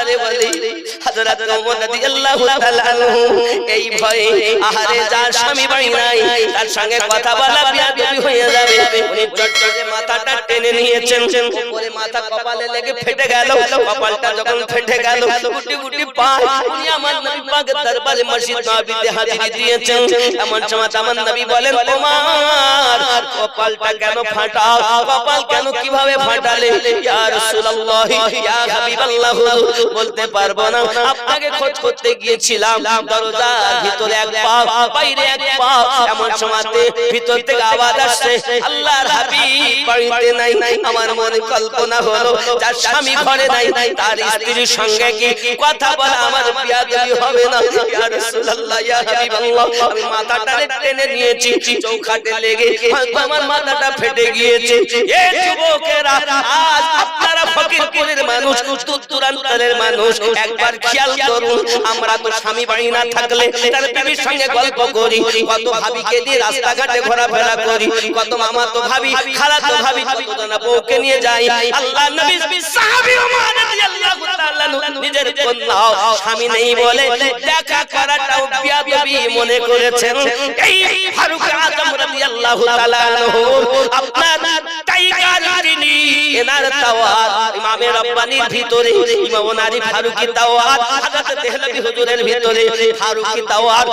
আল্লাহরে বলি হযরত ওমর রাদিয়াল্লাহু তাআলা আনহু এই ভয়ে আহারে যার স্বামী বাড়ি নাই তার সঙ্গে কথা বলা বিয়াদবি হয়ে যাবে উনি চটচটে মাথাটা টেনে নিয়েছেন উপরে মাথা কপালে লেগে ফেটে গেল কপালটা যখন ফেটে গেল গুটি গুটি পা উনি আমার নবী পাকের দরবারে মসজিদ নববীতে হাজিরি দিয়েছেন এমন সময় আমার নবী বলেন ওমর কপালটা কেন ফাটাও কপাল কেন কিভাবে ফাটালে ইয়া রাসূলুল্লাহ ইয়া হাবিবাল্লাহ বলতে পারবো না আপনাকে খোঁজ করতে গিয়েছিলাম দরজার ভিতরে এক পা বাইরে এক পা এমন সময়তে ভিতর থেকে আওয়াজ আসছে আল্লাহর হাবিব বাড়িতে নাই আমার মনে কল্পনা হলো যার স্বামী ঘরে নাই তার স্ত্রীর সঙ্গে কি কথা বলা আমার বিয়াদবি হবে না ইয়া রাসূলুল্লাহ ইয়া হাবিবাল্লাহ আমি মাথাটা টেনে নিয়েছি চৌকাঠে লেগে আমার মাথাটা ফেটে গিয়েছে এ যুবকেরা আজ আপনারা ফকিরপুরের মানুষ দূরান্তরের মানুষ একবার খেয়াল করুন আমরা তো স্বামী বাড়ি না থাকলে তার বিবির সঙ্গে গল্প করি কত ভাবিকে দিয়ে রাস্তাঘাটে ঘোরাফেরা করি কত মামা তো ভাবি খালাতো ভাবি কত না বউকে নিয়ে যাই আল্লাহর নবী সাহাবী ওমর রাদিয়াল্লাহু তাআলা নিজের কন্যা স্বামী নেই বলে দেখা করাটাও বিয়াদবি মনে করেছেন এই ফারুক আযম রাদিয়াল্লাহু তাআলা আনহু আপনার টাইগার তিনি এনার তাওয়াত ইমামে রব্বানির ভিতরে ইমাম নারি ফারুকি তাওয়াত হযরত দেহলভী হুজুরের ভিতরে ফারুকি তাওয়াত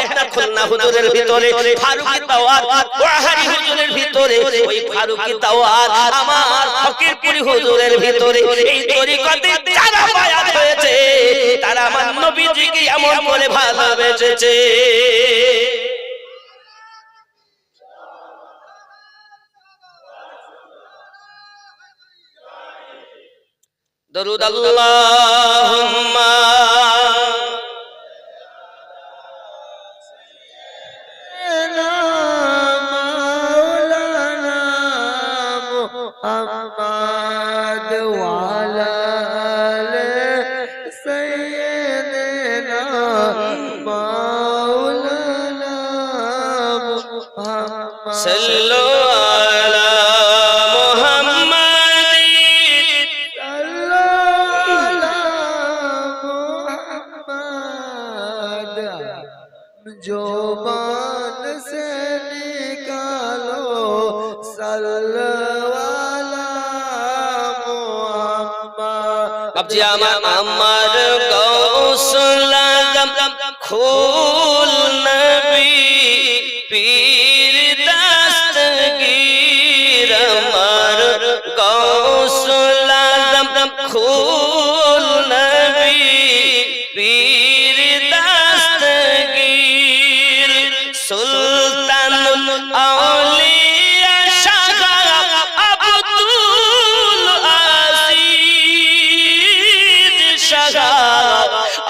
আপনার খুলনা হুজুরের ভিতরে ফারুকি তাওয়াত ওয়াহারি হুজুরের ভিতরে ওই ফারুকি তাওয়াত আমার ফকিরপুরি হুজুরের ভিতরে এই তরিকতে যারা বায়াত হয়েছে তারা আমার নবীজিকে এমন করে ভালোবেসেছে দরুদ আল্লাহুম্মা মাওলানা মুহাম্মদ ওয়া আলা আলি সাইয়্যিদিনা মাওলানা মুহাম্মদ সাল্লু जुबान से निकालो सल्लल्लाहु मुहम्मद अब जी अमर गौसल आज़म खूल नबी पीर दस्तगीर अमर गौसल आज़म खूल नबी पीर सुल्तानुल औलिया शाह अब्दुल अजीज शाह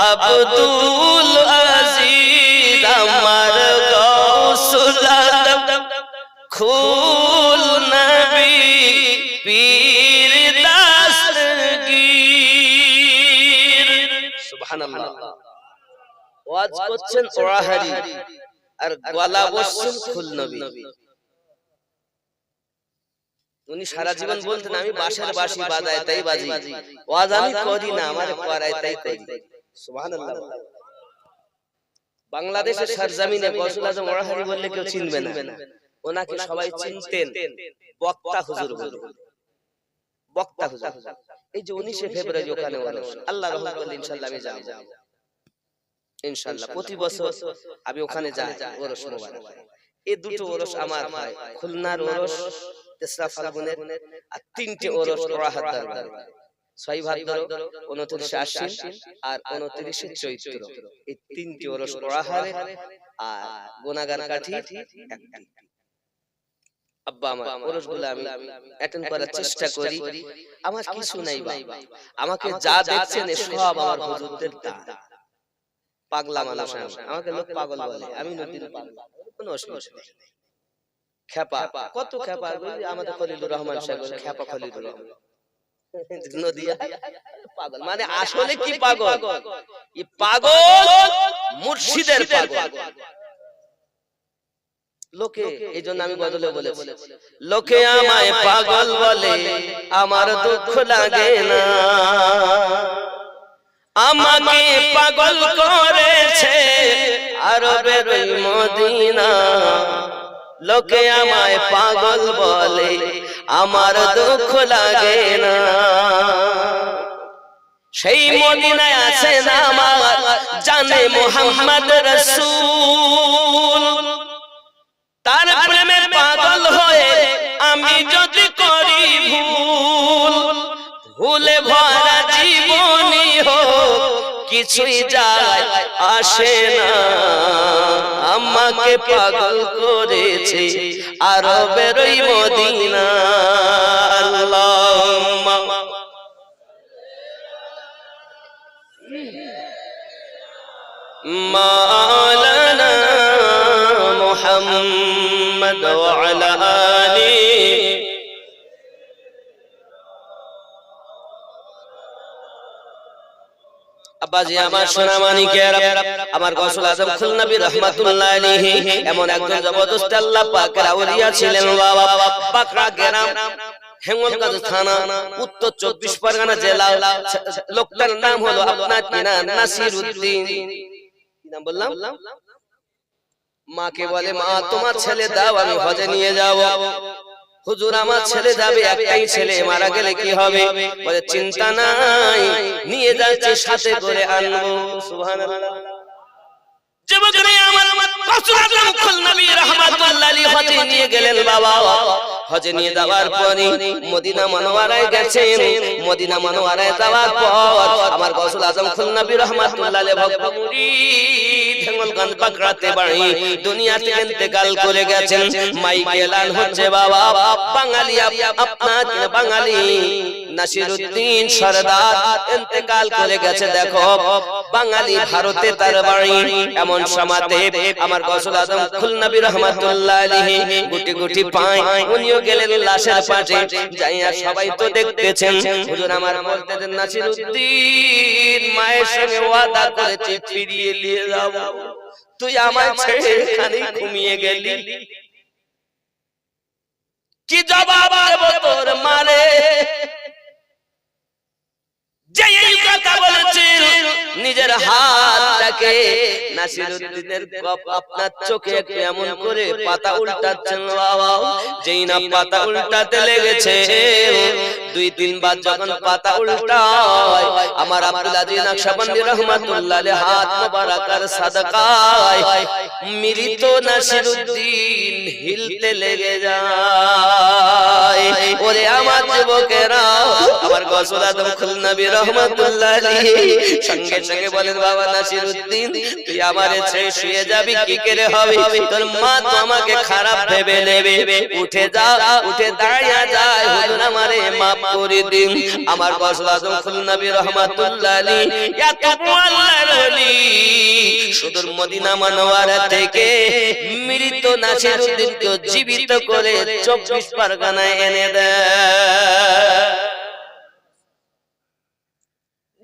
अब्दुल अजीज अमर गौसुल आज़म खूल नबी पीर दस्तगीर सुबहानाल्लाह ওয়াজ করছেন ওয়াহারি আর গলা বসছেন খুল নবী উনি সারা জীবন বলতেন আমি বাঁশের বাঁশি বাজাই তাই বাজি ওয়াজ আমি করি না আমার করাই তাই করি সুবহানাল্লাহ বাংলাদেশের সরজমিনে গৌসুল আজম ওয়াহারি বললে কেউ চিনবে না ওনাকে সবাই চিনতেন বক্তা হুজুর বলে বক্তা হুজুর এই যে 19 ফেব্রুয়ারি ওখানে আল্লাহর রহমত করলে ইনশাআল্লাহ আমি যাব ইনশাআল্লাহ প্রতি বছর আমি ওখানে যাই ওরস মোবারক এই দুটো ওরস আমার হয় খুলনার ওরস তেসরা ফাল্গুনের আর তিনটে ওরস ওয়াহাদ দরবার 6 ভাদ্র 29 আশ্বিন আর 29 চৈত্র এই তিনটি ওরস ওয়াহাদের আর গুনাগার কাঠি একটি আব্বা আমার ওরসগুলো আমি অ্যাটেন্ড করার চেষ্টা করি আমার কিছু নাই বাবা আমাকে যা দেখছেন সব আমার হুজুরদের দান পাগলা মানুষ আমাকে লোক পাগল বলে আমি নদীর পাগলা কোনো অসুবিধা নেই খেপা কত খেপা আমাদের খলিলুর রহমান সাহেব খেপা খলিলুর রহমান নদিয়া পাগল মানে আসলে কি পাগল এই পাগল মুর্শিদের পাগল লোকে এইজন্য আমি বদলে বলেছি লোকে আমায় পাগল বলে আমার দুঃখ লাগে না আমাকে পাগল করেছে আরবের ওই মদিনা, লোকে আমায় পাগল বলে আমার দুঃখ লাগে না। সেই মদিনায় আছেন আমার জানে মুহাম্মদ রাসূল, তার প্রেমে পাগল হয়ে আমি যদি করি ভুল, ভুলে ভরা জীবনী হোক কিছুই যায় আসে না। আমাকে পাগল করেছে আরবের ওই মদিনা। আল্লাহুম্মা মাওলানা মুহাম্মদ ওয়া আলা আলিহি। আব্বাজি আমার সোনা মানিকেরা, আমার গৌসুল আজম খুলনাবী রাহমাতুল্লাহ আলাইহি এমন একজন জবরদস্ত আল্লাহ পাকের আউলিয়া ছিলেন। বাবা পাকড়া গ্রাম, হেমলগঞ্জ থানা, উত্তর 24 পরগনা জেলা। লোকটার নাম হলো আপনার কিনা নাসিরউদ্দিন। কি নাম বললাম? মাকে বলে, মা তোমার ছেলে দাও, আমি হজে নিয়ে যাব। হুজুর আমার ছেলে যাবে, একটাই ছেলে, মারা গেলে কি হবে? বলে চিন্তা নাই, নিয়ে যাচ্ছি সাথে করে আনবো। সুবহানাল্লাহ। যুবকরা আমার রাসূল আকরাম খুলনাবী রাহমাতুল্লাহ আলাইহি হজে নিয়ে গেলেন। বাবা হজে নিয়ে যাওয়ার পরে মদিনা মুনাওয়ারায় গেছেন। মদিনা মুনাওয়ারায় যাওয়ার পর আমার গৌসুল আজম খুলনাবী রাহমাতুল্লাহ আলাইহি ভক্ত মুরিদ হেঙ্গলগঞ্জ পাকড়াতে বাড়ি দুনিয়া থেকে ইন্তেকাল করে গেছেন। মাইকে এলান হচ্ছে বাবা বাঙালি আপনার বাঙালি নাসিরউদ্দিন সরদার ইন্তেকাল করে গেছে। দেখো বাঙালি ভারতে তার বাড়ি। এমন সমাতে আমার গৌসুল আজম খুলনাবী রাহমাতুল্লাহ আলাইহি গুটি গুটি পায়, উনিও গেলেন লাশের পাশে যাইয়া। সবাই তো দেখতেছেন। হুজুর আমার বলতেন, নাসিরউদ্দিন মায়ের সঙ্গে ওয়াদা করেছি ফিরিয়ে নিয়ে যাব, তুই আমায় ছেড়ে এখানে ঘুমিয়ে গেলি, কি জবাব দেব তোর মারে? যে এই কথা বলেছিল নিজের হাতটাকে নাসিরউদ্দিনের আপনার চোখে একটু এমন করে পাতা উল্টাচ্ছেন। বাবা যেই না পাতা উল্টাতে লেগেছে, 2-3 বার যখন পাতা উল্টায়, আমার আব্দুল আজিজ নকশবন্দি রাহমাতুল্লাহ আলাইহি হাত মোবারকার সাদকায় মৃত নাসিরউদ্দিন হিলতে লেগে যায়। ওরে আমার যুবকেরা, আমার গৌসুল আজম খুলনাবী রাহমাতুল্লাহ আলাইহি সঙ্গে সঙ্গে বলেন, বাবা নাসিরউদ্দিন তুই আমারে ছেড়ে শুয়ে যাবি, কি করে হবে? তোর মা তো আমাকে খারাপ ভেবে নেবে। উঠে যা, উঠে দাঁড়িয়ে যায়, হুজুর আমারে মাফ করে দিন। আমার গৌসুল আজম খুলনাবী রাহমাতুল্লাহ আলাইহি এত বড় আল্লাহর ওলি, সুদূর মদিনা মুনাওয়ারা থেকে মৃত নাসিরউদ্দিনকে জীবিত করে 24 পরগনায় এনে দেয়।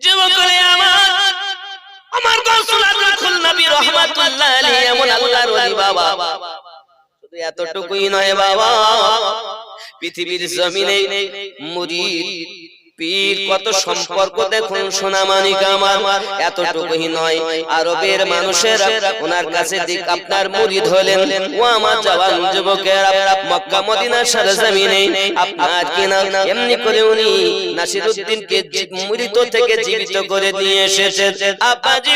যুবকরা আমার গৌসুল আজম খুলনাবী রাহমাতুল্লাহ আলাইহি এমন আল্লাহর ওলি বাবা। শুধু এতটুকুই নয় বাবা, পৃথিবীর জমিনে মুরিদ পীর কত সম্পর্ক দেখুন সোনা মানিক আমার। এতটুকুই নয়, আরবের মানুষেরা ওনার কাছে দিক আপনার মুরিদ হলেন। ও আমার জওয়ান যুবকেরা, মক্কা মদিনার সরজমিনে আপনার কিনা এমনি করে উনি নাসিরউদ্দিনকে মৃত থেকে জীবিত করে নিয়ে এসেছেন। আব্বাজি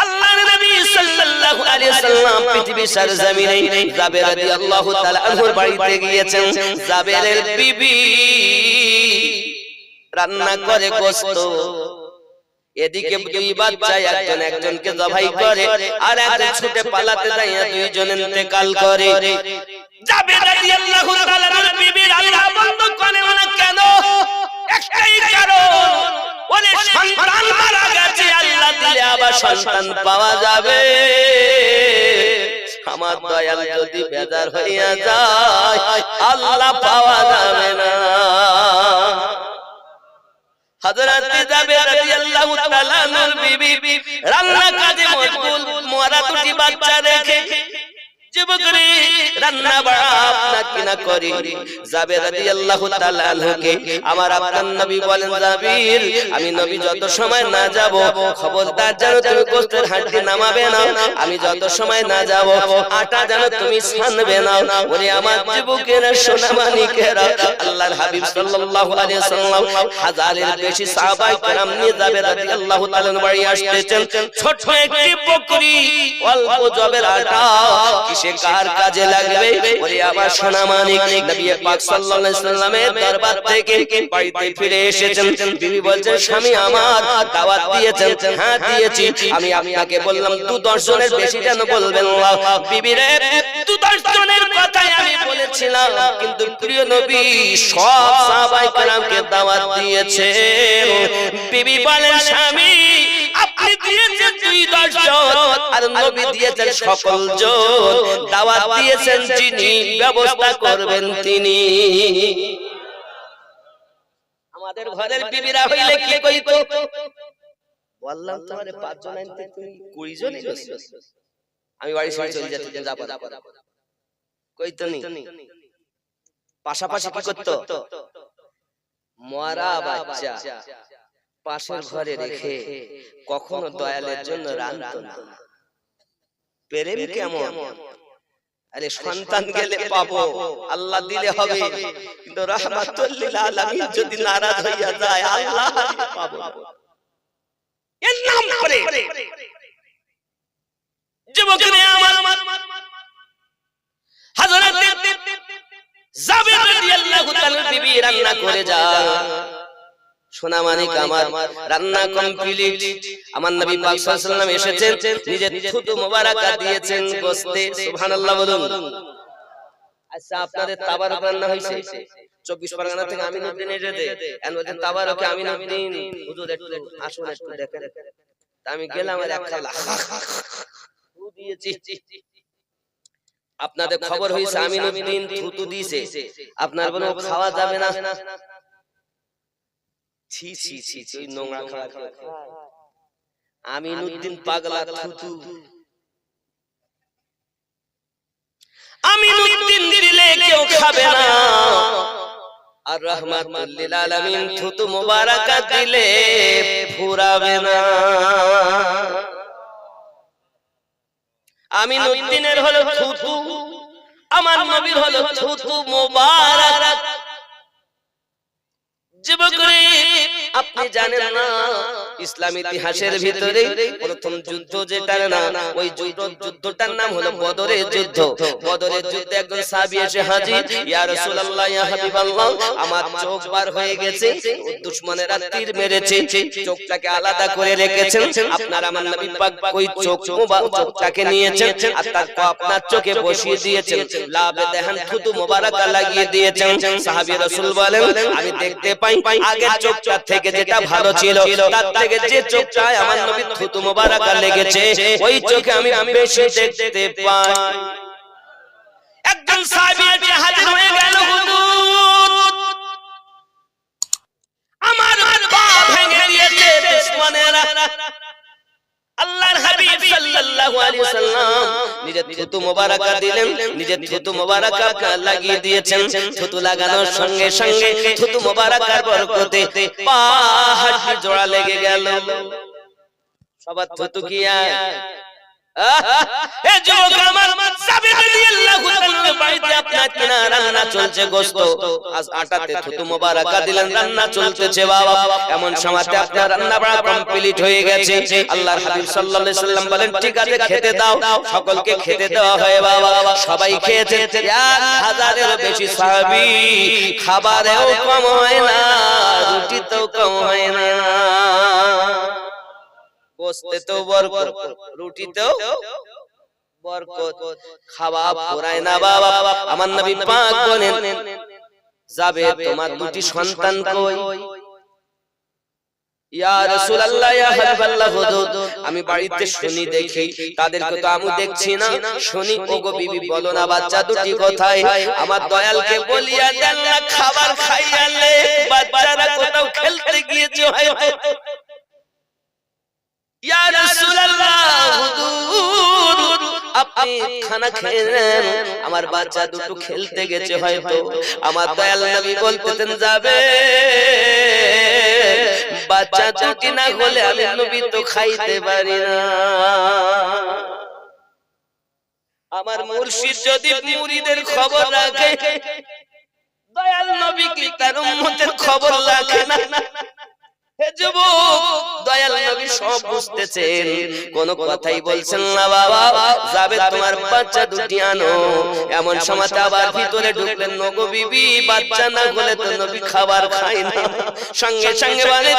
আল্লাহর নবী সাল্লাল্লাহু আলাইহি সাল্লাম পৃথিবীর সরজমিনে জাবের রাদিয়াল্লাহু তাআলা আনহুর বাড়িতে গিয়েছেন। জাবেরের বিবি রান্না করে গোশত, এদিকে 2 বাচ্চা একজন একজনকে জবাই করে, আর একজন ছুটে পালাতে যায়, দুইজন ইন্তেকাল করে। জাবের রাদিয়াল্লাহু তাআলার বিবি আল্লাহ বন্ধ করে না কেন? একটাই কারণ, ওরে সন্তান মারা গেছে, আল্লাহ দিলে আবার সন্তান পাওয়া যাবে। আমার দয়াল যদি বেজার হইয়া যায়, আল্লাহ পাওয়া যাবে না। হযরত জাবের রাদিয়াল্লাহু তাআলা আনহুর বিবি রান্না কাজে মশগুল, মরা 2টি বাচ্চা রেখে যুবকরে রান্না বাড়া আপনাকে না করে জাবের রাদিয়াল্লাহু তাআলা আনহুকে আমার আপনার নবী বলেন, জাবির আমি নবী যত সময় না যাব খবরদার যেন তুমি গোশতের হাঁড়ি নামাবে না, আমি যত সময় না যাব আটা যেন তুমি ছানবে না। ওরে আমার যুবকেরা সোনা মানিকেরা, আল্লাহর হাবিব সাল্লাল্লাহু আলাইহি ওয়াসাল্লাম হাজারের বেশি সাহাবায়ে কেরাম নিয়ে জাবের রাদিয়াল্লাহু তাআলা বাড়ি আসতেছেন। ছোট একটি বকরি অল্প জবের আটা কিসে কার কাজে লাগবে? ওরে আমার সোনা মানিক নবী পাক সাল্লাল্লাহু আলাইহি ওয়াসাল্লামের দরবার থেকে বাড়িতে ফিরে এসেছেন। বিবি বলছেন, স্বামী আমার দাওয়াত দিয়েছেন? হ্যাঁ দিয়েছি। আমি আপনাকে বললাম 2-10 জনের বেশি যেন বলবেন না। বিবি রে 2-10 জনের কথাই আমি বলেছিলাম, কিন্তু প্রিয় নবী সব সাহাবায়ে কেরামকে দাওয়াত দিয়েছেন। বিবি বলেন, স্বামী আপনি দিয়েছেন 2-10 জন আর নবী দিয়েছেন সকল জন, দাওয়াত দিয়েছেন যিনি ব্যবস্থা করবেন তিনি। আমাদের ঘরের বিবিরা হইলে কি কইতো? বললাম তোমারে 5 জন আনতে তুমি 20 জন এনেছো, আমি বাড়ি ছেড়ে চলে যেতে যাবো কইতো নি। পাশাপাশি কি করতো? মরা বাচ্চা পাশের ঘরে রেখে কখনো দয়ালের জন্য রাঁধতো না। প্রেম কেমন? আরে সন্তান গেলে পাবো, আল্লাহ দিলে হবে, কিন্তু রাহমাতুল লিল আলামিন যদি নারাজ হইয়া যায় আল্লাহ পাবো এর নাম করে। যুবকরা আমার হযরত জাবের রাদিয়াল্লাহু তাআলা বিবি রান্না করে যায়। সোনা মানিক আমার রান্না কমপ্লিট। আমার নবী পাক সাল্লাল্লাহু আলাইহি ওয়াসাল্লাম এসেছেন, নিজের থুতু মোবারকা দিয়েছেন গোশতে। সুবহানাল্লাহ বলুন। আচ্ছা আপনাদের তাবারক রান্না হইছে 24 পরগনা থেকে আমিনুদ্দিন এসেছে, এনওয়াজের তাবারকে আমিনুদ্দিন হুজুর একটু আসুন একটু দেখেন। আমি গেলাম আর এক খালা থু দিয়েছি। আপনাদের খবর হইছে আমিনুদ্দিন থুতু দিয়েছে, আপনার বলে খাওয়া যাবে না। ছি ছি ছি ছি, নোংরা খাওয়া। আমিনুদ্দিন পাগলা থুতু। আমিনুদ্দিন দিলে কেউ খাবে না, আর রাহমাতুল লিল আলামিন থুতু মোবারকা দিলে ফুরাবে না। আমিনুদ্দিনের হলো থুতু, আমার নবীর হলো থুতু মোবারক। যুবকরে আপনি জানেন না ইসলাম ইতিহাসের ভিতরে প্রথম যুদ্ধ যেটার নাম, ওই যুদ্ধটার নাম হলো বদরের যুদ্ধ। বদরের যুদ্ধে একজন সাহাবী এসে হাজির, ইয়া রাসূলুল্লাহ ইয়া হাবিবাল্লাহ আমার চোখ বার হয়ে গেছে, দুশমনেরা তীর মেরেছে, চোখটাকে আলাদা করে রেখেছেন, আপনারা আমার নবী পাক ওই চোখটাকে নিয়েছেন আর তাকে আপনার চোখে বসিয়ে দিয়েছেন, লাভে দেহান থুতু মোবারকা লাগিয়ে দিয়েছেন। সাহাবী রাসূল বলেন, আমি দেখতে পাই আগের চোখটা থেকে যেটা ভালো ছিল তার থেকে যে চোখটায় আমার নবীর থুতু মোবারকা লেগেছে ওই চোখে আমি বেশি দেখতে পাই। একজন সাহাবী এসে হাজির হয়ে গেল, হুজুর আমার পা ভেঙে দিয়েছে দুশমনেরা। আল্লাহর হাবিব সাল্লাল্লাহু আলাইহি ওয়াসাল্লাম নিজের থুতু মোবারকা দিলেন, নিজের থুতু মোবারকা লাগিয়ে দিয়েছেন। থুতু লাগানোর সঙ্গে সঙ্গে থুতু মোবারকার বরকতে পা হাঁটু জোড়া লেগে গেল। সবার থুতু কি এ যুবক আমার জাবের রাদিয়াল্লাহু তাআলা বাড়িতে আপনার কিনা রান্না চলছে গোশত, আজ আটাতে থুতু মোবারকা দিলেন, রান্না চলতেছে বাবা। এমন সময়তে আপনার রান্না বাড়া কমপ্লিট হয়ে গেছে। আল্লাহর হাবিব সাল্লাল্লাহু আলাইহি সাল্লাম বলেন, ঠিক আছে খেতে দাও। সকলকে খেতে দেওয়া হয় বাবা, সবাই খেয়েছে। 1000-এর বেশি সাহাবী, খাবারেও কম হয় না, রুটিতেও কম হয় না, গোশতেও বরকত, রুটিতেও বরকত, খাওয়া ফুরায় না বাবা। আমার নবী পাক বলেন, যাবে তোমার দুটি সন্তান কই? ইয়া রাসূলুল্লাহ ইয়া হাবিবাল্লাহ হুজুর আমি বাড়িতে শুনি দেখি, তাদেরকে তো আমি দেখছি না। শুনি ওগো বিবি বলো না বাচ্চা দুটি কোথায়? আমার দয়ালকে বলিয়া দেন না খাবার খাইয়ালে বাচ্চারা কোথাও খেলতে গিয়েছে হয়তো। ইয়া রাসূলুল্লাহ হুজুর আপনি খানা খেয়ে নেন, আমার বাচ্চা দুটো খেলতে গেছে হয়তো। আমার দয়াল নবী বলতেন যাবে বাচ্চা দুটি না হলে আমি নবী তো খাইতে পারি না। আমার মুর্শিদ যদি মুরিদের খবর রাখে, দয়াল নবী কি তার উম্মতের খবর রাখে না? হে যুবক, দয়াল নবী সব বুঝতেছেন, কোন কথাই বলছেন না। বাবা যাবে তোমার বাচ্চা দুটি আনো। এমন সময় আবার ভিতরে ঢুকলেন, নগো বিবি বাচ্চা না হলে তো নবী খাবার খায় না। সঙ্গে সঙ্গে বলে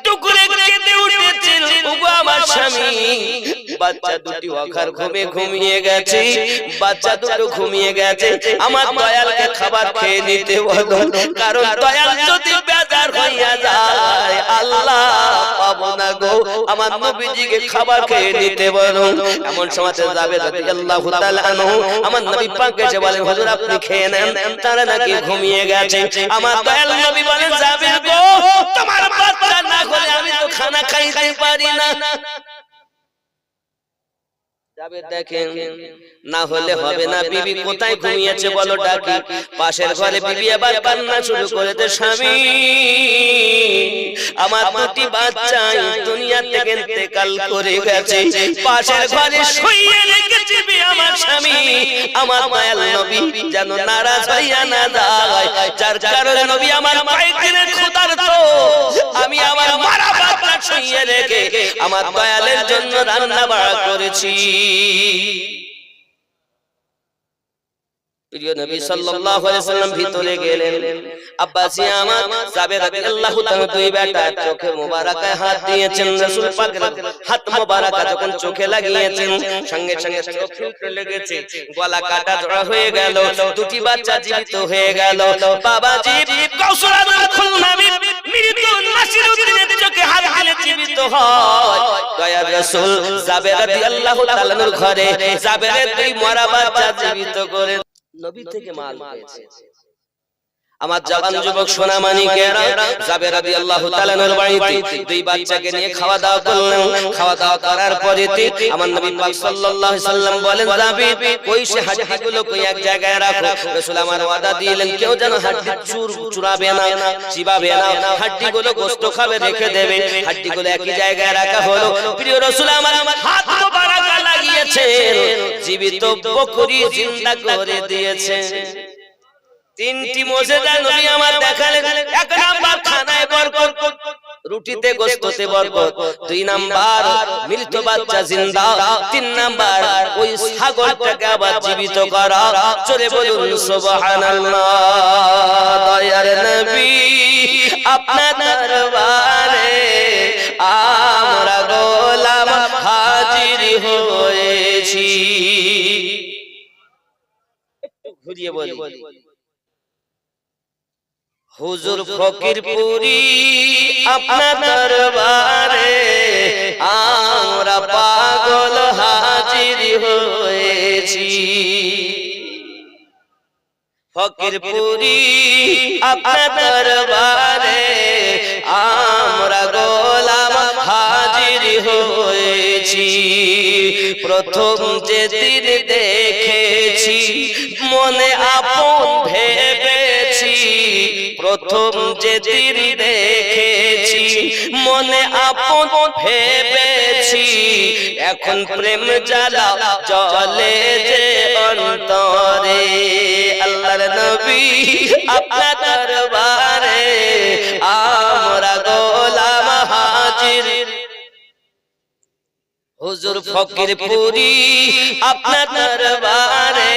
টুকরে কেঁদে উঠেছিল, ওগো আমার স্বামী বাচ্চা দুটি অখার ঘুমে ঘুমিয়ে গেছে, বাচ্চা দুটো ঘুমিয়ে গেছে, আমার দয়ালকে খাবার খেয়ে নিতে বলো, কারণ দয়াল যদি বেজার হইয়া যায় আল্লাহ পাবো না গো, আমার নবীজিকে খাবার খেয়ে নিতে বলো। এমন সময় যাবে রাদিয়াল্লাহু তাআলা আনহু আমার নবী পাক এসে বলেন, হুজুর আপনি খেয়ে নেন, তারা নাকি ঘুমিয়ে গেছে। আমার দয়াল নবী বলেন, যাবে গো তোমার বাচ্চা না হলে আমি তো খানা খাইতে পারি না। যাবে দেখেন, না হলে হবে না। বিবি কোথায় ঘুমিয়েছে বলো ডাকি। পাশের ঘরে বিবি আবার কান্না শুরু করেছে, স্বামী আমার দুটি বাচ্চা দুনিয়া থেকে ইন্তেকাল করে গেছে, পাশের ঘরে শুইয়ে রেখেছে আমার স্বামী। আমার দয়াল নবী যেন নারাজ হইয়া না যায়, যার কারণে নবী আমার পায়খানার ক্ষুধার্ত, আমি আমার মারা বাচ্চা শুইয়ে রেখে আমার দয়ালের জন্য রান্না বাড়া করেছি। প্রিয় নবী সাল্লাল্লাহু আলাইহি ওয়াসাল্লাম ভিতরে গেলেন। আব্বাসি আমার যাবে রাদিয়াল্লাহু তাআলা দুই বেটা চোখে মোবারকায় হাত দিয়েছেন, রাসূল পাকের হাত মোবারকা যখন চোখে লাগিয়েছেন সঙ্গে সঙ্গে চোখ ফুটতে লেগেছে, গলা কাটা জোড়া হয়ে গেল, দুটি বাচ্চা জীবিত হয়ে গেল। বাবাজি কাউসার আদম নবী মৃত নাসিরউদ্দিনের চোখে হাত দিলে জীবিত হয়। দয়ার রাসূল যাবে রাদিয়াল্লাহু তাআলার ঘরে যাবের দুই মরা বাচ্চা জীবিত করে নবী থেকে মাল পেয়েছে। আমার জওয়ান যুবক সোনা মানিকেরা যাবে রাদিয়াল্লাহু তাআলার বাড়িতে দুই বাচ্চাকে নিয়ে খাওয়া দাওয়া করলেন। খাওয়া দাওয়া করার পরে আমার নবী পাক সাল্লাল্লাহু আলাইহি সাল্লাম বলেন, যাবে ওই সে হাড্ডিগুলো কই এক জায়গায় রাখো। রাসূল আমার ওয়াদা দিলেন, কেউ যেন হাড্ডি চুরাবে না, চিবাবে না, হাড্ডিগুলো গোশত খাবে রেখে দেবে। হাড্ডিগুলো একই জায়গায় রাখা হলো। প্রিয় রাসূল আমার হাত মোবারকা লাগিয়েছেন, জীবিত বকরি জিন্দা করে দিয়েছেন। তিনটি মুজিজা নবী আমার দেখালেন। এক নাম্বার খানায় বরকত, রুটিতে গোশতে বরকত। দুই নাম্বার মৃত বাচ্চা জিন্দা। তিন নাম্বার ওই ছাগলটাকে আবার জীবিত করা। জোরে বলুন সুবহানাল্লাহ। দয়ার নবী আপনার দরবারে আমরা গোলাম হাজির হয়েছি। ঘুরিয়ে বলি, হুজুর ফকিরপুরি আপনার দরবারে আমরা পাগল হাজির হয়েছি। ফকিরপুরি আপনার দরবারে আমরা গোলাম হাজির হয়েছি। প্রথম যেদিন দেখেছি মনে আপন ভেবেছি, প্রথম যেদিন দেখেছি মনে আপন ভেবেছি, এখন প্রেম জ্বালা জ্বলে যে অন্তরে। আল্লাহর নবী আপনার দরবারে আমরা গোলাম হাজির। হুজুর ফকিরপুরি আপনার দরবারে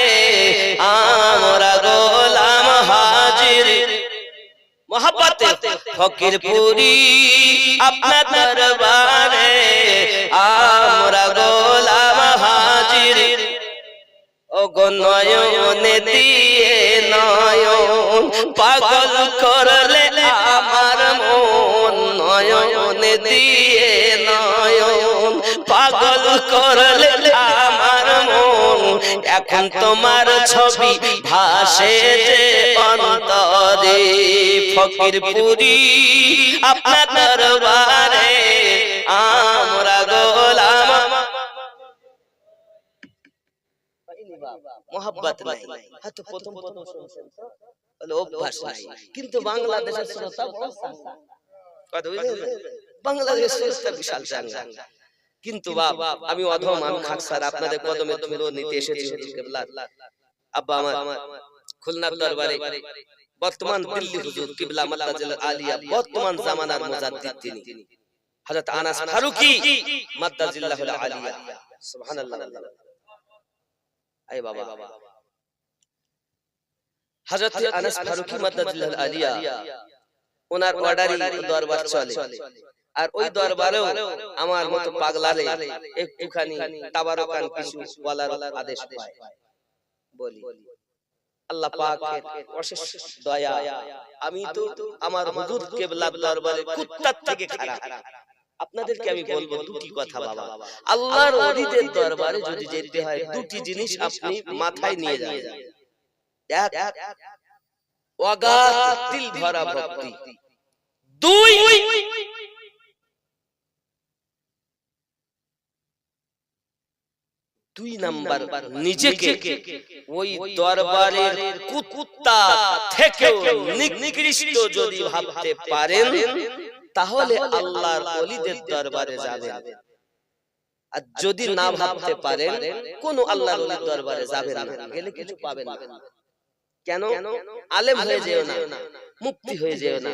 আমরা গোলাম হাজির। মোহাব্বতে ফকিরপুরি আপনার দরবারে আমরা গোলাম হাজির। ও গো নয়নে দিয়ে নয়ন পাগল করলে আমার মন, নয়নে দিয়ে নয়ন পাগল করলে আমার মন। এখন তোমার ছবি ভাসে যে অন্তরে। ফকিরপুরি আপনার দরবারে আমরা গোলাম। মোহাব্বত নাই। হয়তো প্রথম প্রথম শুনছেন তো বলে অভ্যাস নাই, কিন্তু বাংলাদেশের শ্রোতা কথা বুঝলেন, বাংলাদেশের শ্রোতা বিশাল চাঙ্গা। কিন্তু বাবা আমি অধম, আমি খাকসার, আপনাদের কদমে ধুলো নিতে এসেছি হুজুর কিবলা। আব্বা আমার খুলনার দরবারে বর্তমান দিল্লি হুজুর কিবলা মাদ্দাজিল আলিয়া বর্তমান জামানার মুজাদ্দিদ তিনি হযরত আনাস ফারুকী মাদ্দাজিল্লাহুল আলিয়া। সুবহানাল্লাহ। আয় বাবা, হযরত আনাস ফারুকী মাদ্দাজিল্লাহুল আলিয়া ওনার অর্ডারই দরবার চলে, আর ওই দরবারেও আমার মতো পাগলারে একটুখানি তাবারকান কিছু বলার আদেশ পায়। বলি আল্লাহ পাকের অশেষ দয়া, আমি তো আমার হুজুর কিবলার দরবারে কুত্তার থেকে খারাপ। আপনাদেরকে আমি বলবো দুটি কথা বাবা, আল্লাহর ওলিদের দরবারে যদি যেতে হয় দুটি জিনিস আপনি মাথায় নিয়ে যাবেন। এক, অগাধ দিল ভরা ভক্তি। দুই, দুই নাম্বার নিজেকে ওই দরবারের কুত্তা থেকেও নিকৃষ্ট যদি ভাবতে পারেন তাহলে আল্লাহর ওলিদের দরবারে যাবেন, আর যদি না ভাবতে পারেন কোন আল্লাহর ওলির দরবারে যাবেন না, গেলে কিছু পাবেন না। কেন? আলেম হয়ে যেও না, মুফতি হয়ে যেও না,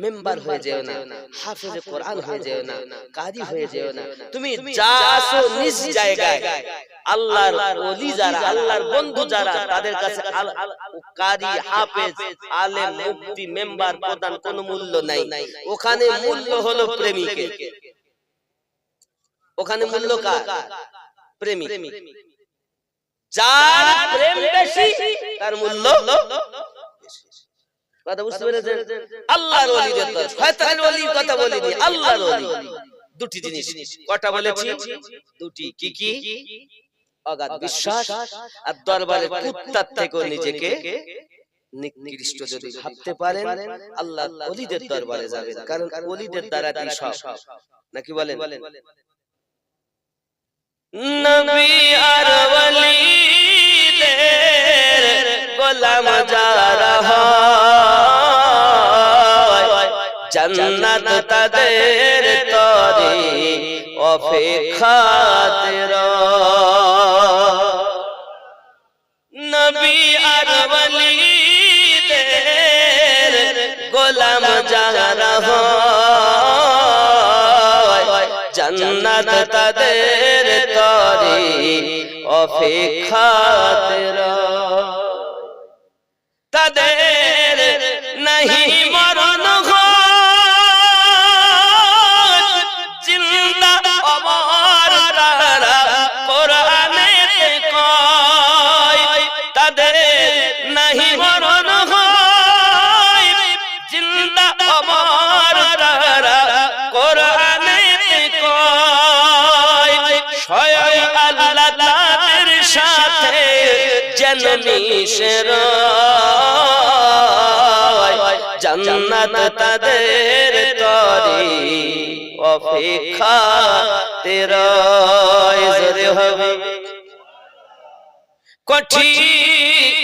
মেম্বার হয়ে যেও না, হাফেজে কোরআন হয়ে যেও না, কারি হয়ে যেও না। তুমি যা আসো নিজ জায়গায় আল্লাহর ওলি যারা, আল্লাহর বন্ধু যারা, তাদের কাছে কারি, হাফেজ, আলেম, মুফতি, মেম্বার, প্রধান কোনো মূল্য নাই। ওখানে মূল্য হলো প্রেমিকের। ওখানে মূল্য কার? প্রেমিক। যার প্রেম বেশি তার মূল্য বেশি। কথা বুঝতে পেরেছেন? আল্লাহর ওলিদের দরবার, শয়তানের ওলির কথা বলিনি, আল্লাহর ওলি। দুটি জিনিস কটা বলেছি? দুটি। কি কি? অগাধ বিশ্বাস আর দরবারের কুত্তার থেকে নিজেকে নিকৃষ্ট যদি ভাবতে পারেন আল্লাহর ওলিদের দরবারে যাবেন, কারণ ওলিদের দ্বারাই সব। নাকি বলেন? নবী আর ওলিদের গোলাম যারা হয় জান্নাত তাদের তরে অপেক্ষাতে রয়। নবী আর ওলিদের গোলাম যারা হয় জান্নাত তাদের তরে অপেক্ষাতে রয়। তাদের নাহি মরণ জিন্দা অমর তারা কোরআনে কয়। তাদের নাহি মরণ জিন্দা অমর তারা কোরআনে কয়। স্বয়ং আল্লাহ তাদের সাথে যেন মিশে রয়, জান্নাত তাদের তরে অপেক্ষাতে রয়। জোরে হবে। কঠিন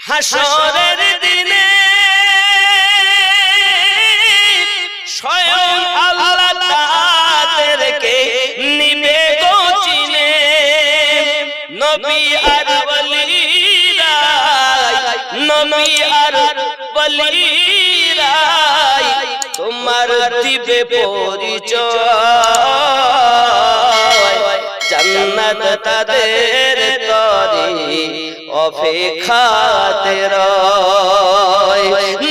হাসরের দিনে স্বয়ং আল্লাহ তাদেরকে নিবে গো চিনে। নবী আর ওলিরা, নবী আর ওলিরা তোমার দিবে পরিচয়, জান্নাত তাদের তরে অপেক্ষাতে রয়।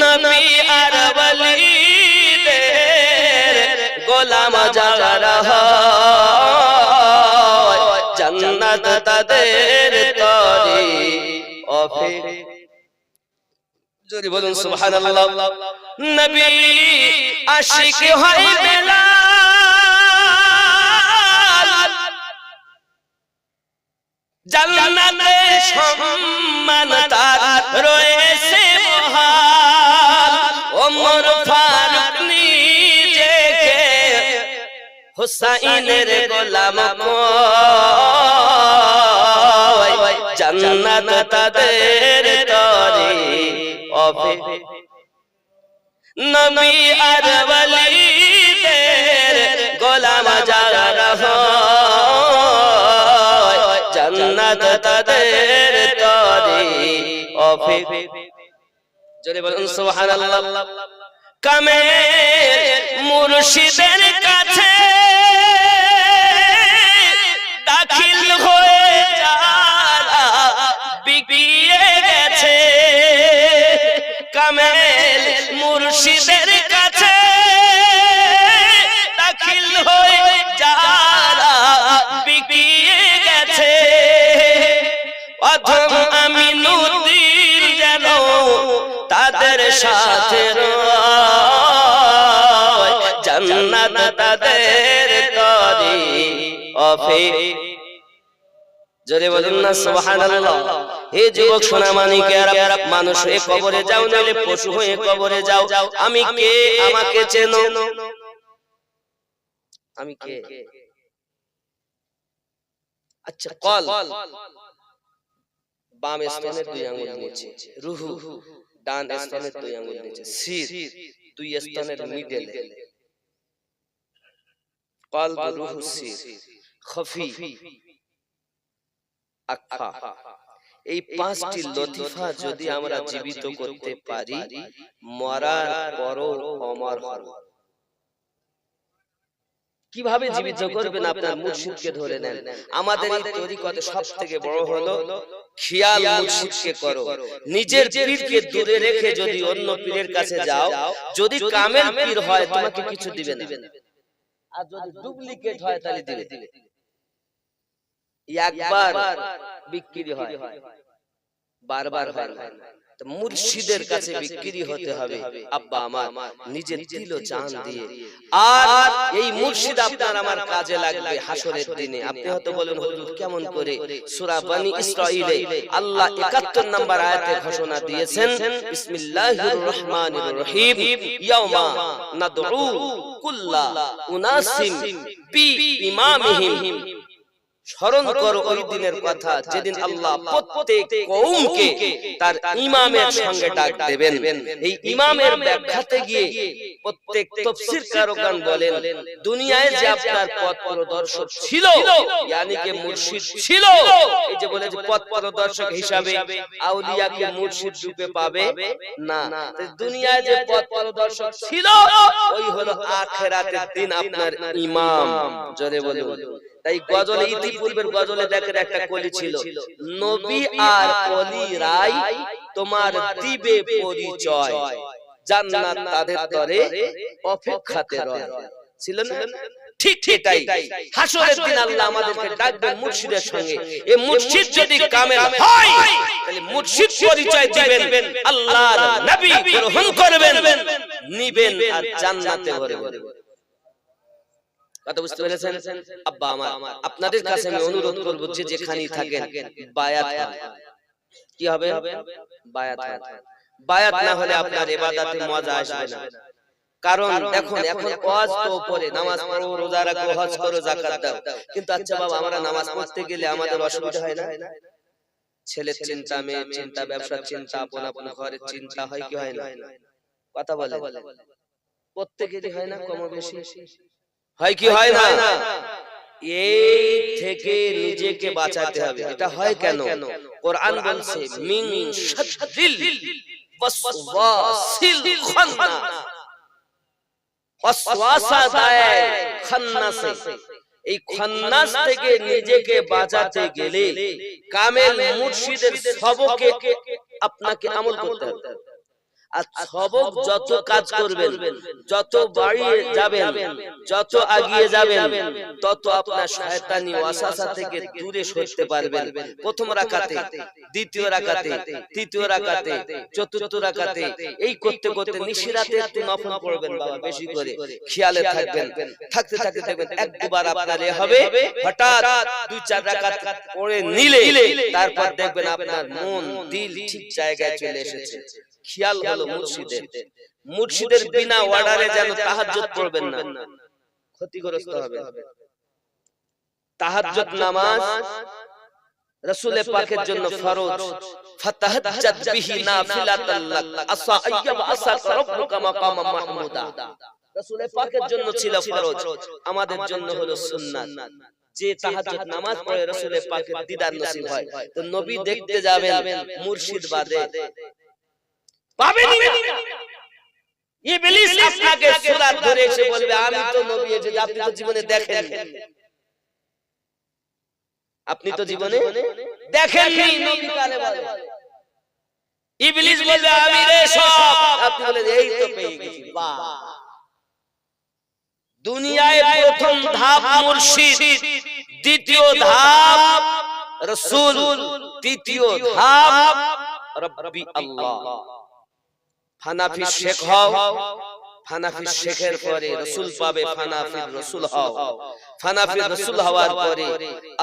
নবী আর ওলিদের গোলাম যারা হয় জান্নাত তাদের তরে অপেক্ষা। যদি বলুন সুবহানাল্লাহ। নবী আশিক হয় বেলাল, জান্নাতে সম্মান তার রয়েছে মহাল। ওমর ফারুক নিজেকে হুসাইনের গোলাম কয়, জান্নাত তাদের তরে অপেক্ষা নবী আর ওয়ালিদের গোলাম যারা হয় জান্নাত তাদের তরে অপেক্ষা জোরে বলুন সুবহানাল্লাহ কামেল মুর্শিদের কাছে দাখিল হয়ে যারা বিকিয়ে গেছে কামেল মুর্শিদের কাছে দাখিল হয়ে যারা বিকিয়ে গেছে অধম আমিনুদ্দিন যেন তাদের সাথে জান্নাত তাদের তরে অপেক্ষা জোরে বলুন না সুবহানাল্লাহ হে যুবক সোনা মানিকেরা মানুষ হয়ে কবরে যাও নালে পশু হয়ে কবরে যাও আমি কে আমাকে চেনো আমি কে আচ্ছা কল বাম স্তনের দুই আঙ্গুল নিচে রুহু ডান স্তনের দুই আঙ্গুল নিচে সির দুই স্তনের মিডলে কলব রুহু সির খফি আখফা এই পাঁচটি লতিফা যদি আমরা জীবিত করতে পারি মরার পরও অমর হব কিভাবে জীবিত করবেন আপনার মুর্শিদকে ধরে নেন আমাদের এই তরিকতে সবথেকে বড় হলো খেয়াল মুর্শিদকে করো নিজের পীরকে দূরে রেখে যদি অন্য পীরের কাছে যাও যদি কামেল পীর হয় তোমাকে কিছু দিবে না আর যদি ডুপ্লিকেট হয় তাহলে দিবে একবার বিক্রি হয় বারবার হয় না তো মুর্শিদের কাছে বিক্রি হতে হবে আব্বা আমার নিজের দিল জান দিয়ে আর এই মুর্শিদ আপনার আমার কাজে লাগবে হাসরের দিনে আপনি হয়তো বলেন হুজুর কেমন করে সূরা বনি ইসরাঈলে আল্লাহ 71 নম্বর আয়াতে ঘোষণা দিয়েছেন বিসমিল্লাহির রহমানির রহিম ইয়াউমা নাদউ কুল্লা উনাসিম বি ইমামিহিম স্মরণ করো ওই দিনের কথা যেদিন আল্লাহ প্রত্যেক কওমকে তার ইমামের সঙ্গে ডাক দেবেন এই ইমামের ব্যাখ্যাতে গিয়ে প্রত্যেক তাফসীরকারগণ বলেন দুনিয়ায় যে আপনার পথ প্রদর্শক ছিল यानी कि মুর্শিদ ছিল এই যে বলে যে পথ প্রদর্শক হিসাবে আউলিয়াকে মুর্শিদ রূপে পাবে না দুনিয়ায় যে পথ প্রদর্শক ছিল ওই হলো আখিরাতের দিন আপনার ইমাম জোরে বলুন তাই গজলে ইতিপূর্বের গজলে দেখেন একটা কলি ছিল নবী আর ওলি রাই তোমার দিবে পরিচয় জান্নাত তাদের তরে অপেক্ষাতে রয় ছিল না ঠিক এটাই হাসরের দিন আল্লাহ আমাদেরকে ডাকবেন মুর্শিদের সঙ্গে এই মুর্শিদ যদি কামেল হয় তাহলে মুর্শিদ পরিচয় দিবেন আল্লাহর নবী গ্রহণ করবেন নিবেন আর জান্নাতে ভরবেন কথা বুঝতে পেরেছেন আব্বা আমার আপনাদের কাছে আমি অনুরোধ করব যে যেখানেই থাকেন বায়াত কি হবে বায়াত বায়াত না হলে আপনার ইবাদতে মজা আসবে না কারণ দেখুন এখন ওয়াজ তো উপরে নামাজ পড়ো রোজা রাখো হজ করো যাকাত দাও কিন্তু আচ্ছা বাবা আমরা নামাজ পড়তে গেলে আমাদের অসুবিধা হয় না ছেলের চিন্তা মেয়ের চিন্তা ব্যবসার চিন্তা আপন আপন ঘরের চিন্তা হয় কি হয় না কথা বলে প্রত্যেকেরই হয় না কম বেশি হয় কি হয় না এই থেকে নিজেকে বাঁচাতে হবে এটা হয় কেন কোরআন বলছে মিন শাদ্দিল ওয়াসওয়াসিল খান্নাস ওয়াসওয়াসা দায় খান্নাসে এই খান্নাস থেকে নিজেকে বাঁচাতে গেলে কামেল মুর্শিদের সবকে আপনাকে আমল করতে হবে আর সবক যত কাজ করবেন যত বাড়িয়ে যাবেন যত আগিয়ে যাবেন তত আপনার শয়তানি ওয়াসওয়াসা থেকে দূরে সরতে পারবেন প্রথম রাকাতে দ্বিতীয় রাকাতে তৃতীয় রাকাতে চতুর্থ রাকাতে এই করতে করতে নিশিরাতে একটু নফল পড়বেন বাবা বেশি করে খেয়ালে থাকবেন থাকতে থাকতে দেখবেন এক দুবার আপনার এ হবে হঠাৎ দুই চার রাকাত পড়ে নিলে তারপর দেখবেন আপনার মন দিল ঠিক জায়গায় চলে এসেছে খেয়াল হলো মুর্শিদের বিনা অর্ডারে যেন তাহাজ্জুদ পড়বেন না ক্ষতিগ্রস্ত হবে তাহাজ্জুদ নামাজ রাসূল পাকের জন্য ফরজ ফাতাহাজ্জাত বিহি নাফিলাতাল লাক আসা আইয়াব আসাক রাব্বুকা মাকামাম মাহমুদা। রাসূল পাকের জন্য ছিল ফরজ, আমাদের জন্য হলো সুন্নাত। যে তাহাজ্জুদ নামাজ পড়ে রাসূল পাকের দিদার নসিব হয়, তো নবী দেখতে যাবেন মুর্শিদ বাদে পাবেন না। ইবলিস আপনাকে সুরাত ধরে এসে বলবে আমি তো নবী, যে আপনি তো জীবনে দেখেন, আপনি তো জীবনে দেখেননি নবী কালে বলে। ইবলিস বলবে আমি রে সব, আপনি বলেন এই তো পেয়ে গেছি। বাহ! দুনিয়ায় প্রথম ধাপ মুর্শিদ, দ্বিতীয় ধাপ রাসূল, তৃতীয় ধাপ রব্বি আল্লাহ। হানাফি শেখ হও, হানাফি শেখের পরে রাসূল পাবে, হানাফির রাসূল হও। হানাফির রাসূল হওয়ার পরে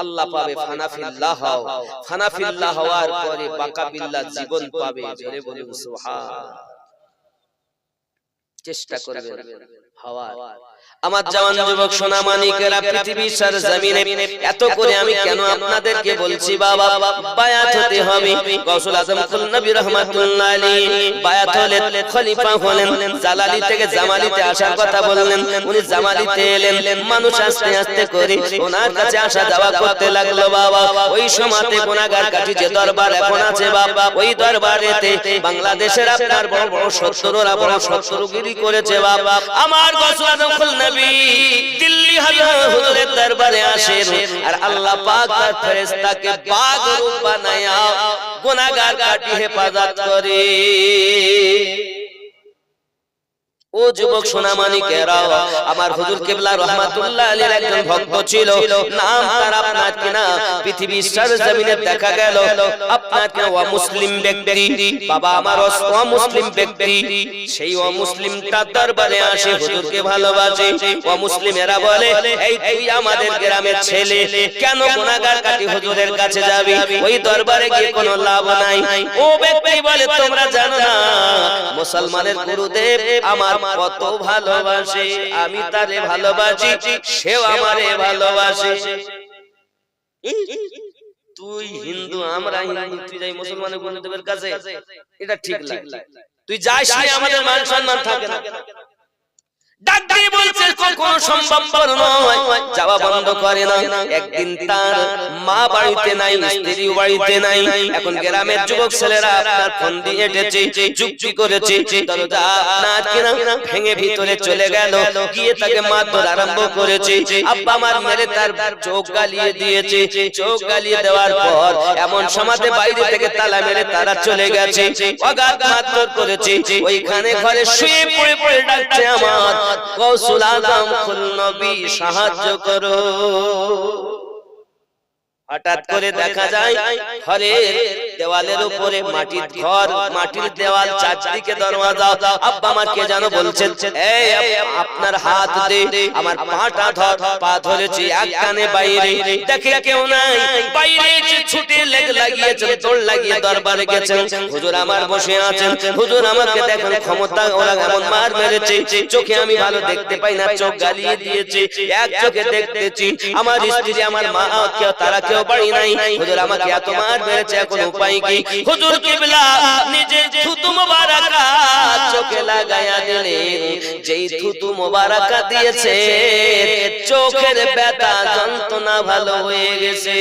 আল্লাহ পাবে, হানাফিল্লাহ হও। হানাফিল্লাহ হওয়ার পরে বাকা বিল্লাহ জীবন পাবে। জোরে বলুন সুবহান। চেষ্টা করবেন হওয়ার। আমার জওয়ান যুবক সোনা মানিকেরা, পৃথিবীর সরজমিনে এত করে আমি কেন আপনাদেরকে বলছি বাবা বায়াত হতে হবে। গৌসুল আজম কুল নবী রাহমাতুল্লাহ আলাইহি বায়াত হলেন, খলিফা হলেন, জালালি থেকে জামালিতে আসার কথা বললেন। উনি জামালিতে এলেন, মানুষ আস্তে আস্তে করে ওনার কাছে আসা যাওয়া করতে লাগলো বাবা। ওই সময়তে গুনাহগার কাঠি যে দরবার এখন আছে বাবা, ওই দরবারেতে বাংলাদেশের আপনার বড় বড় শত্রুরা বড় শত্রুগিরি করেছে বাবা। আমার গৌসুল আজম কুল দিল্লি হুজুরের দরবারে আসেন, আর আল্লাহ পাক তার ফেরেশতাকে পাক রূপ বানায়া গুনাহগার কাটি হেফাজত করে। ও যুবক সোনামানিকেরা, আমার হুজুর কিবলা রাহমাতুল্লাহ আলাইহির একজন ভক্ত ছিল, নাম তার আপনার কিনা পৃথিবীর সরজমিনে দেখা গেল আপনার কিনা অমুসলিম ব্যক্তি। বাবা আমার অমুসলিম ব্যক্তি, সেই অমুসলিমটা দরবারে আসে, হুজুরকে ভালোবাসে। অমুসলিমেরা বলে এই তুই আমাদের গ্রামের ছেলে, কেন গুনাহগার কাটি হুজুরের কাছে যাবি? ওই দরবারে গিয়ে কোনো লাভ নাই। ও ব্যক্তি বলে তোমরা জানো না মুসলমানের গুরুদেব আমার কত ভালোবাসে, আমি তারে ভালোবাসি, সেও আমারে ভালোবাসে। তুই হিন্দু, আমরা হিন্দু, তুই যাই মুসলমানের গুরুদেবের কাছে, এটা ঠিক লাগে? তুই যাস না, আমাদের মান সম্মান থাকে না। ডাক দিয়ে বলছে কখনো সম্ভবপর নয়, যাওয়া বন্ধ করে না। একদিন তার মা বাড়িতে নাই, স্ত্রী বাড়িতে নাই। এখন গ্রামের যুবক ছেলেরা আপনার ফোন দিয়ে এসেছে, যুক্তি করেছে, দরজা আপনার কিনা ভেঙে ভিতরে চলে গেল, গিয়ে তাকে মারধর আরম্ভ করেছে। আব্বা আমার মেরে তার চোখ গালিয়ে দিয়েছে। চোখ গালিয়ে দেওয়ার পর এমন সমাজে বাইরে থেকে তালা মেরে তারা চলে গেছে, অগাধ মারধর করেছে। ওইখানে ঘরে শুয়ে পড়ে পড়ে ডাকছে আমার গৌসুল আজম কুল নবী সাহায্য করো। হঠাৎ করে দেখা যায় ঘরের দেওয়ালের উপরে মাটির ঘর, মাটির দেওয়াল, চারদিকে দরওয়াজা। আব্বা আমাকে জানো বলছেন এই আপনার হাত দে, আমার পাটা ধর। পা ধরেছি, এক কানে বাইরে, দেখে কেউ নাই। বাইরে এসে ছুটে লেগ লাগিয়েছেন, দৌড় লাগিয়ে দরবারে গেছেন। হুজুর আমার বসে আছেন, হুজুর আমাকে দেখেন ক্ষমতা, ওরা এমন মার মেরেছে, চোখে আমি ভালো দেখতে পাই না, চোখ গালিয়ে দিয়েছে, এক চোখে দেখতেছি। আমার স্ত্রী আমার মা কেউ তারা কেউ বাড়ি নাই। হুজুর আমাকে এত মার মেরেছে, এখন উপায় কি? হুজুর কিবলা নিজে থুতু মোবারকা চোখে লাগায়া দিলেন। যেই থুতু মোবারকা দিয়েছে, চোখের ব্যথা যন্ত্রণা ভালো হয়ে গেছে।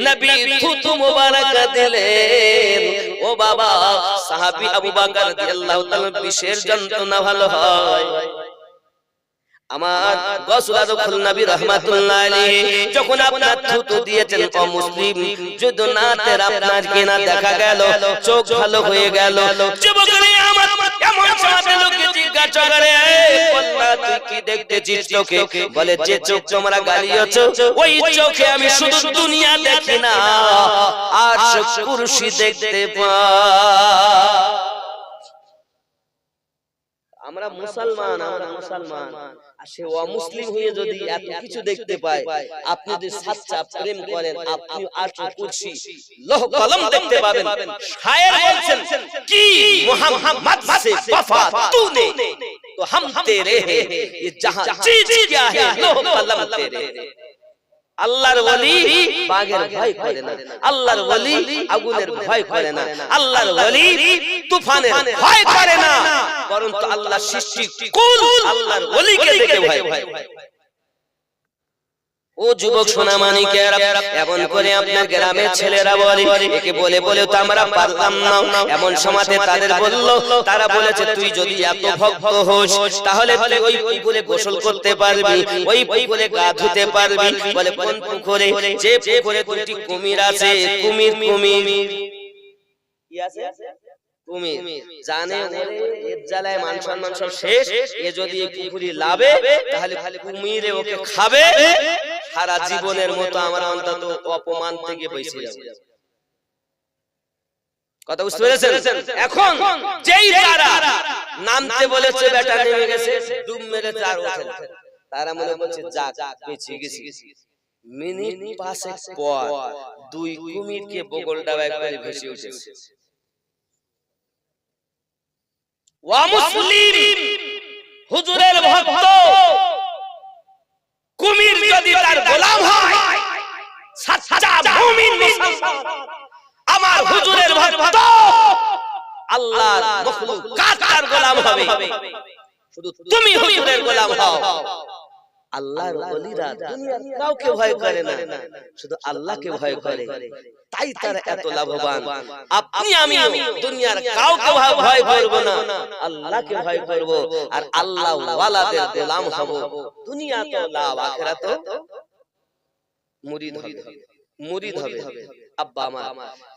নবী থুতু মোবারকা দিলেন। ও বাবা, সাহাবী আবু বকর রাদিয়াল্লাহু তাআলা বিশের যন্ত্রণা ভালো হয়। আমার গৌসুল আজম কুল নবী রাহমাতুল্লাহ আলাইহি যখন আপনার থুতু দিয়েছেন অমুসলিম যুদনাতের আপনার কিনা দেখা গেল চোখ ভালো হয়ে গেল। যুবকরে আমার এমন সমাজে লোকে জিজ্ঞাসা করে বললা তুই কি দেখতেছিস চোখে? বলে যে চোখ তোমরা গালিয়েছো ওই চোখে আমি শুধু দুনিয়া দেখি না, আরশ কুরসি দেখতে পাই। আমরা মুসলমান, আমরা মুসলমান, আর সে অমুসলিম হয়ে যদি এত কিছু দেখতে পায়, আপনি যদি সাচ্চা প্রেম করেন আপনি আরশ কুরসি লৌহ কলম দেখতে পাবেন। শায়ের বলছেন কি মোহাম্মদ সে वफा तूने तो हम तेरे हैं, ये जहां चीज क्या है लौह कलम तेरे। আল্লাহর ওলি বাঘের ভয় করে না, আল্লাহর ওলি আগুনের ভয় করে না, আল্লাহর ওলি তুফানের ভয় করে না, বরং আল্লাহ সৃষ্টি কুল আল্লাহর ওলিকে দেখে ভয় করে। ও যুবক সোনামানিকেরা, এমন করে আপনার গ্রামের ছেলেরা বলে, একে বলে বলে তো আমরা পারলাম না। এমন সময়তে তাদের বললো, তারা বলেছে তুই যদি এত ভক্ত হোস তাহলে তুই ওই পুকুরে গোসল করতে পারবি, ওই পুকুরে গা ধুতে পারবি। বলে কোন পুকুরে? যে পুকুরে দুটি কুমির আছে। কুমির কুমির কি আছে? কুমির। জানে এর জ্বালায় মান সম্মান সব শেষ, এ যদি এই পুকুরি লাভে তাহলে কুমিরে ওকে খাবে, সারা জীবনের মতো আমরা অন্তত অপমান থেকে বেঁচে যাব। কথা বুঝতে পেরেছেন? এখন যেই তারা নামতে বলেছে, বেটা নেমে গেছে, ডুব মেরেছে আর ওঠে না, তারা মনে করছে যাক বেঁচে গেছি। মিনিট 5 পর দুই কুমিরকে বগল ডাবায় করে ভেসে উঠেছে। ওয়া মুসলিম, হুজুরের ভক্ত কুমির যদি তার গোলাম হয়, সাচ্চা মুমিন মুসলমান আমার হুজুরের ভক্ত আল্লাহর মাখলুকাত তার গোলাম হবে। শুধু তুমি হুজুরের গোলাম হও। আল্লাহর ওলিরা দুনিয়ার কাউকে ভয় করে না, শুধু আল্লাহকে ভয় করে, তাই তারা এত লাভবান। আপনি আমি দুনিয়ার কাউকে ভয় করব না, আল্লাহকে ভয় করব, আর আল্লাহ ওয়ালাদের গোলাম হব। দুনিয়া তো লাভ, আখিরাত তো মুরিদ হবে, মুরিদ হবে। আব্বা আমার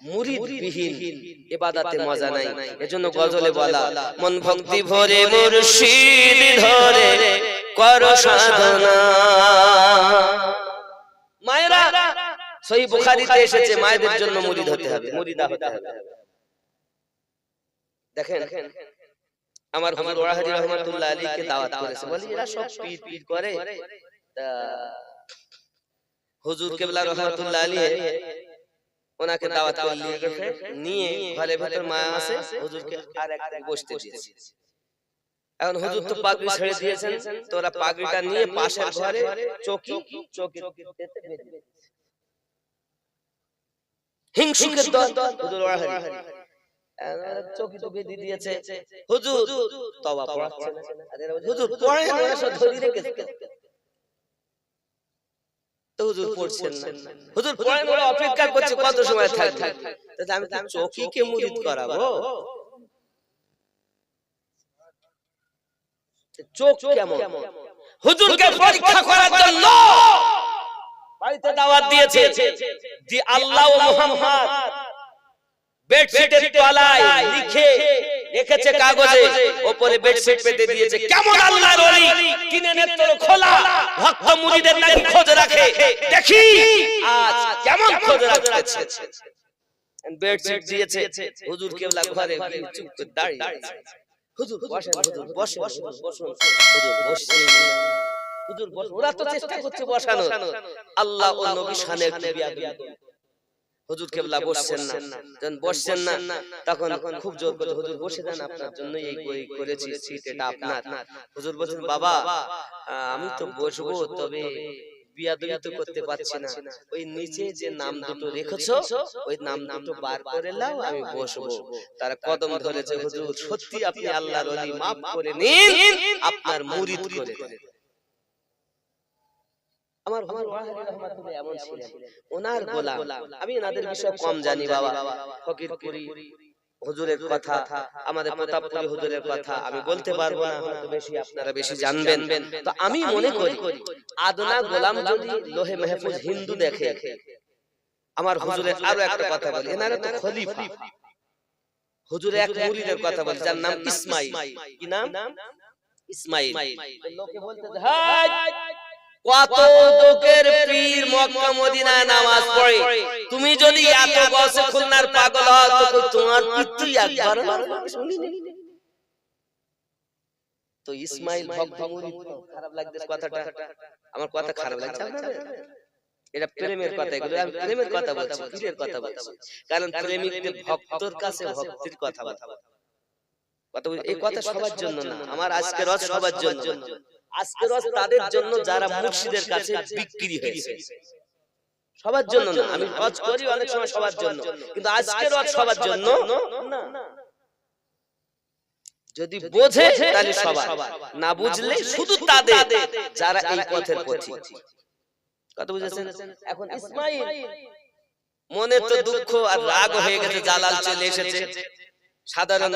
মুরিদ বিহীন ইবাদতে মজা নাই। এজন্য গজলে বলা, মন ভক্তি ভরে মুর্শিদ ধরে করো সাধনা। মায়েরা, সহিহ বুখারীতে এসেছে মায়েদের জন্য মুরিদ হতে হবে, মুরিদা হতে হবে। দেখেন আমার হুজুর ওয়াহাদি রহমাতুল্লাহ আলাইহিকে দাওয়াত করেছে, বলি এরা সব পীর পীর করে। হুজুর কিবলা রহমাতুল্লাহ আলাইহি ওনাকে দাওয়াত করে নিয়ে ঘরের ভিতর মা আছে, হুজুরকে আর একটা বসতে দিয়েছে। এখন হুজুর তো পাগড়ি ছেড়ে দিয়েছেন, তো ওরা পাগড়িটা নিয়ে পাশের ঘরে চৌকি হিংসুকের দল হুজুর ওয়াহাদি চৌকি তো বেঁধে দিয়েছে। হুজুর তওবা পড়াচ্ছে না, হুজুর পড়েন, ওরা সব ধরে রেখেছে, তো হুজুর পড়ছেন না। হুজুর পড়েন, ওরা অপেক্ষা করছে কত সময় থাকবে। তাহলে আমি কি চৌকিকে মুরিদ করাবো? চোখ কেমন? হুজুরকে পরীক্ষা করার জন্য বাড়িতে দাওয়াত দিয়েছে, যে আল্লাহ ও মুহাম্মদ বেডশিটের তলায় লিখে রেখেছে কাগজে, উপরে বেডশিট পেতে দিয়েছে, কেমন আল্লাহর ওলি কিনে নেত্র খোলা ভক্ত মুরিদের নাকি খোঁজ রাখে, দেখি আজ কেমন খোঁজ রাখছে। বেডশিট দিয়েছে, হুজুর কেবলা ঘরে চুপ করে দাঁড়িয়ে, হুজুর বসেন, হুজুর বসেন, বসুন, হুজুর বসেন, হুজুর বসেন। ওরা তো চেষ্টা করছে বসানোর, আল্লাহ ও নবী শানে একটু বিয়াদবি। হুজুর কেবলা বসছেন না, যখন বসছেন না তখন খুব জোর করে, হুজুর বসে যান, আপনার জন্য এই করেছি, সিট এটা আপনার। হুজুর বলেন, বাবা আমি তো বসবো, তবে বিয়াদবি তো করতে পারছি না, ওই নিচে যে নাম দুটো রেখেছো ওই নাম দুটো বার করে নাও, আমি বসবো। তারা কদম ধরেছে, হুজুর সত্যি আপনি আল্লাহর ওলি, মাফ করে নিন, আপনার মুরিদ করে দিন। আমার হুজুর ওয়াহাদি রহমাতুল্লাহ এমন ছিলেন, ওনার গোলাম। আমি ওনাদের বিষয়ে কম জানি বাবা, ফকিরপুরি হুজুরের কথা, আমাদের প্রতাপপুরি হুজুরের কথা আমি বলতে পারবো না, হয়তো বেশি আপনারা বেশি জানবেন। তো আমি মনে করি আদনা গোলাম যদি লোহে মাহফুজ হিন্দু দেখে, আমার হুজুরের আরো একটা কথা বলি, এনারা তো খলিফা। হুজুরের এক মুরিদের কথা বলি, যার নাম ইসমাইল। কি নাম? ইসমাইল। লোকে বলতে হাই কত লোকের পীর মক্কা মদিনায় নামাজ পড়ে, তুমি যদি এত বছর খুলনার পাগল হও তো তোমার পিতৃ একবার শুনিনি। তো ইসমাইল ভক্ত মুরিদ, খারাপ লাগছে কথাটা, আমার কথা খারাপ লাগছে আপনাদের? এটা প্রেমের কথা, এগুলো আমি প্রেমের কথা বলছি, পীরের কথা বলছি, কারণ প্রেমিকদের ভক্তর কাছে ভক্তির কথা বলতে কথা, এই কথা সবার জন্য না, আমার আজকের রস সবার জন্য। আজকের রস তাদের জন্য যারা মুর্শিদের কাছে বিক্রি হয়েছে, সবার জন্য না। আমি ওয়াজ করি অনেক সময় সবার জন্য, কিন্তু আজকের ওয়াজ সবার জন্য না। যদি বোঝে তাহলে সবার, না বুঝলে শুধু তাদের যারা এই পথের পথিক। কথা বুঝেছেন? এখন ইসমাঈল মনে তো দুঃখ আর রাগ হয়ে গেছে, জালাল চলে এসেছে। সাধারণ